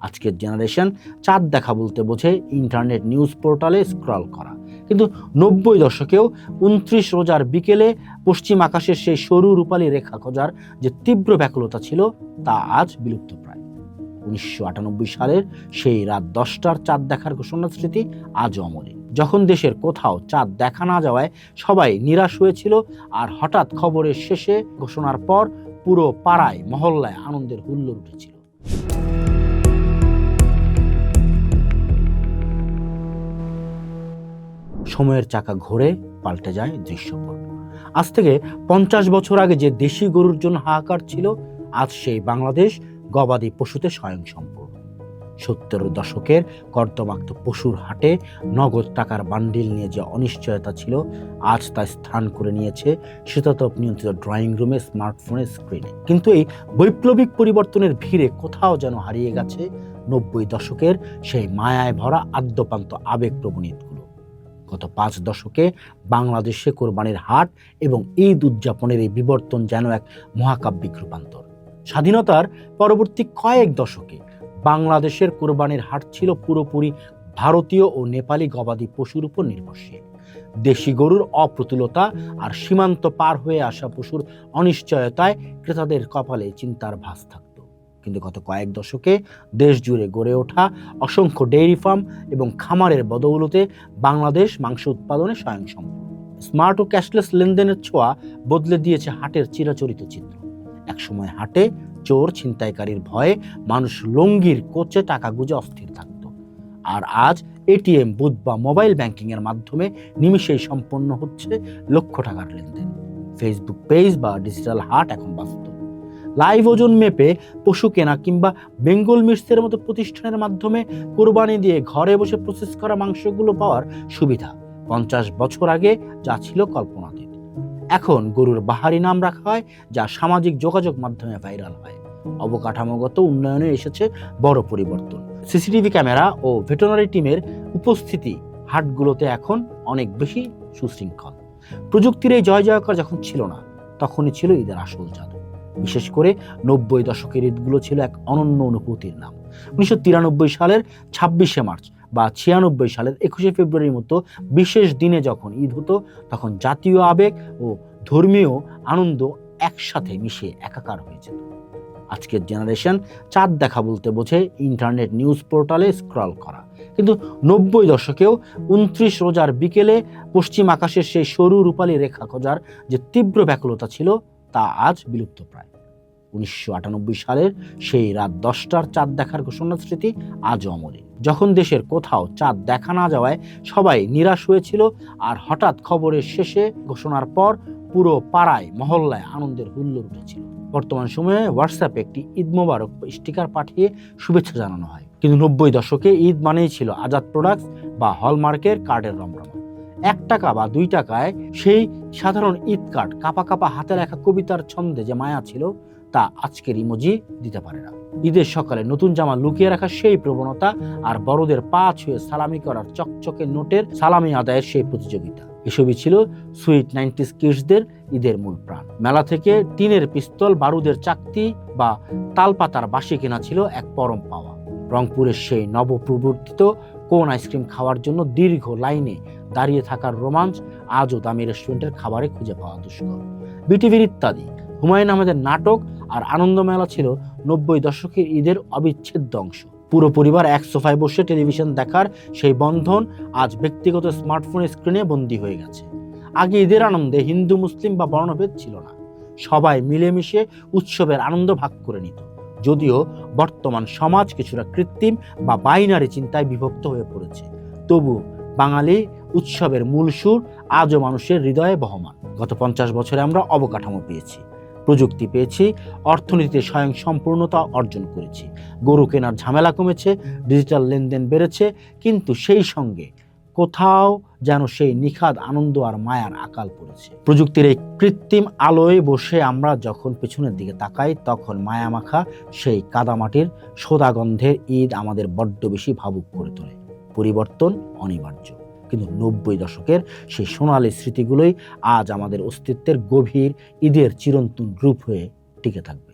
আজকের জেনারেশন চাঁদ দেখা বলতে বোঝে ইন্টারনেট নিউজ পোর্টালে স্ক্রল করা। কিন্তু 90 দশকেও 29 রোজার বিকেলে পশ্চিম আকাশের সেই সরু রূপালী রেখা খোঁজার যে তীব্র ব্যাকুলতা ছিল তা আজ বিলুপ্ত প্রায়। 1998 সালের সেই রাত 10টার চাঁদ দেখার ঘোষণা স্মৃতি আজও অমলিন। যখন দেশের কোথাও চাঁদ দেখা না যাওয়ায় সবাই নিরাশ হয়েছিল, আর হঠাৎ খবরের শেষে ঘোষণার পর পুরো পাড়ায় মহল্লায় আনন্দের হুল্লোড় উঠেছিল। সময়ের চাকা ঘোরে, পাল্টে যায় দৃশ্যপট। আজ থেকে 50 বছর আগে যে দেশি গরুর জন্য হাহাকার ছিল, আজ সেই বাংলাদেশ গবাদি পশুতে স্বয়ংসম্পূর্ণ। 70 দশকের কর্দমাক্ত পশুর হাটে নগদ টাকার বান্ডিল নিয়ে যে অনিশ্চয়তা ছিল, আজ তা স্থান করে নিয়েছে শীতাতপ নিয়ন্ত্রিত ড্রয়িং রুমে, স্মার্টফোনের স্ক্রিনে। কিন্তু এই বৈপ্লবিক পরিবর্তনের ভিড়ে কোথাও যেন হারিয়ে গেছে 90 দশকের সেই মায়ায় ভরা আদ্যপান্ত আবেগপ্রবণিতগুলো। গত 5 দশকে বাংলাদেশে কোরবানির হাট এবং ঈদ উদযাপনের এই বিবর্তন যেন এক মহাকাব্যিক রূপান্তর। স্বাধীনতার পরবর্তী কয়েক দশকে বাংলাদেশের কোরবানির হাট ছিল পুরোপুরি ভারতীয় ও নেপালি গবাদি পশুর উপর নির্ভরশীল। দেশি গরুর অপ্রতুলতা আর সীমান্ত পার হয়ে আসা পশুর অনিশ্চয়তায় ক্রেতাদের কপালে চিন্তার ভাঁজ থাকত। কিন্তু গত কয়েক দশকে দেশ জুড়ে গড়ে ওঠা অসংখ্য ডেইরি ফার্ম এবং খামারের বদৌলতে বাংলাদেশ মাংস উৎপাদনে স্বয়ংসম্পূর্ণ। স্মার্ট ও ক্যাশলেস লেনদেনের ছোঁয়া বদলে দিয়েছে হাটের চিরাচরিত চিত্র। একসময় হাটে চোর ছিনতাইকারীর ভয়ে মানুষ লঙ্গির কোচে টাকা গুজে অস্থির থাকত, আর আজ এটিএম বুথ বা মোবাইল ব্যাংকিং এর মাধ্যমে নিমিষেই সম্পন্ন হচ্ছে লক্ষ টাকার লেনদেন। ফেসবুক পেজ বা ডিজিটাল হাট এখন বাস্তব। লাইভ ওজন মেপে পশু কেনা কিংবা বেঙ্গল মিটসের মতো প্রতিষ্ঠানের মাধ্যমে কোরবানি দিয়ে ঘরে বসে প্রসেস করা মাংসগুলো পাওয়ার সুবিধা 50 বছর আগে যা ছিল কল্পনাতীত। এখন গরুর বাহারি নাম রাখা হয়, যা সামাজিক যোগাযোগ মাধ্যমে ভাইরাল হয়। অবকাঠামোগত উন্নয়নে এসেছে বড় পরিবর্তন। সিসিটিভি ক্যামেরা ও ভেটেরিনারি টিমের উপস্থিতি হাটগুলোতে এখন অনেক বেশি সুশৃঙ্খল। প্রযুক্তির এই জয় জয়কার যখন ছিল না, তখনই ছিল ঈদের আসল জাদু। বিশেষ করে 90 দশকের ঈদগুলো ছিল এক অনন্য অনুভূতির নাম। 1993 সালের 26শে মার্চ বা 96 সালের 21শে ফেব্রুয়ারির মতো বিশেষ দিনে যখন ঈদ হতো, তখন জাতীয় আবেগ ও ধর্মীয় আনন্দ একসাথে মিশে একাকার হয়ে যেত। আজকের জেনারেশন চাঁদ দেখা বলতে বোঝে ইন্টারনেট নিউজ পোর্টালে স্ক্রল করা। কিন্তু 90 দশকেও 29 রোজার বিকেলে পশ্চিম আকাশের সেই সরু রূপালী রেখা খোঁজার যে তীব্র ব্যাকুলতা ছিল, তা আজ বিলুপ্ত প্রায়। 1998 সালের সেই রাত 10টার চাঁদ দেখার ঘোষণা স্মৃতি আজও অমলিন। যখন দেশের কোথাও চাঁদ দেখা না যাওয়ায় সবাই নিরাশ হয়েছিল, আর হঠাৎ খবরের শেষে ঘোষণার পর পুরো পাড়ায় মহল্লায় আনন্দের হুল্লোড় উঠেছিল। বর্তমান সময়ে হোয়াটসঅ্যাপে একটি ঈদ মোবারক স্টিকার পাঠিয়ে শুভেচ্ছা জানানো হয়, কিন্তু 90 দশকে ঈদ মানেই ছিল আজাদ প্রোডাক্টস বা হলমার্কের কার্ডের রমরমা। 1 টাকা বা 2 টাকায় সেই সাধারণ ঈদ কার্ড কাপা কাপা হাতে লেখা কবিতার ছন্দে যে মায়া ছিল, তা আজকের ইমোজি দিতে পারে না। ঈদের সকালে নতুন জামা লুকিয়ে রাখা সেই প্রবণতা, আর বড়দের পা ছুঁয়ে সালামি করার চকচকে নোটের সালামি আদায়ের সেই প্রতিযোগিতা, এসবই ছিল সুইট 90s কিডসদের ঈদের মূল প্রাণ। মেলা থেকে টিনের পিস্তল, বারুদের চাকতি বা তালপাতার বাঁশি কেনা ছিল এক পরম পাওয়া। রংপুরের সেই নবপ্রবর্তিত কোন আইসক্রিম খাওয়ার জন্য দীর্ঘ লাইনে দাঁড়িয়ে থাকার রোমাঞ্চ আজও দামি রেস্টুরেন্টের খাবারে খুঁজে পাওয়া দুষ্কর। বিটিভির ইত্যাদি, হুমায়ুন আহমেদের নাটক আর আনন্দমেলা ছিল 90 দশকের ঈদের অবিচ্ছেদ্য অংশ। পুরো পরিবার এক সোফায় বসে টেলিভিশন দেখার সেই বন্ধন আজ ব্যক্তিগত স্মার্টফোনের স্ক্রিনে বন্দী হয়ে গেছে। আগে ঈদের আনন্দে হিন্দু মুসলিম বা বর্ণভেদ ছিল না, সবাই মিলেমিশে উৎসবের আনন্দ ভাগ করে নিত। যদিও বর্তমান সমাজ কিছুটা কৃত্রিম বা বাইনারি চিন্তায় বিভক্ত হয়ে পড়েছে, তবু বাঙালি উৎসবের মূল সুর আজও মানুষের হৃদয়ে বহমান। গত 50 বছরে আমরা অবকাঠামো পেয়েছি, প্রযুক্তি পেয়েছি, অর্থনীতিতে স্বয়ংসম্পূর্ণতা অর্জন করেছি, গরু কেনার ঝামেলা কমেছে, ডিজিটাল লেনদেন বেড়েছে, কিন্তু সেই সঙ্গে কোথাও যেন সেই নিখাদ আনন্দ আর মায়ার আকাল পড়েছে। প্রযুক্তির এই কৃত্রিম আলোয় বসে আমরা যখন পেছনের দিকে তাকাই, তখন মায়ামাখা সেই কাদামাটির সোদা গন্ধের ঈদ আমাদের বড্ড বেশি ভাবুক করে তোলে। পরিবর্তন অনিবার্য, কিন্তু 90 দশকের সেই সোনালী স্মৃতিগুলোই আজ আমাদের অস্তিত্বের গভীর ঈদের চিরন্তন রূপ হয়ে টিকে থাকবে।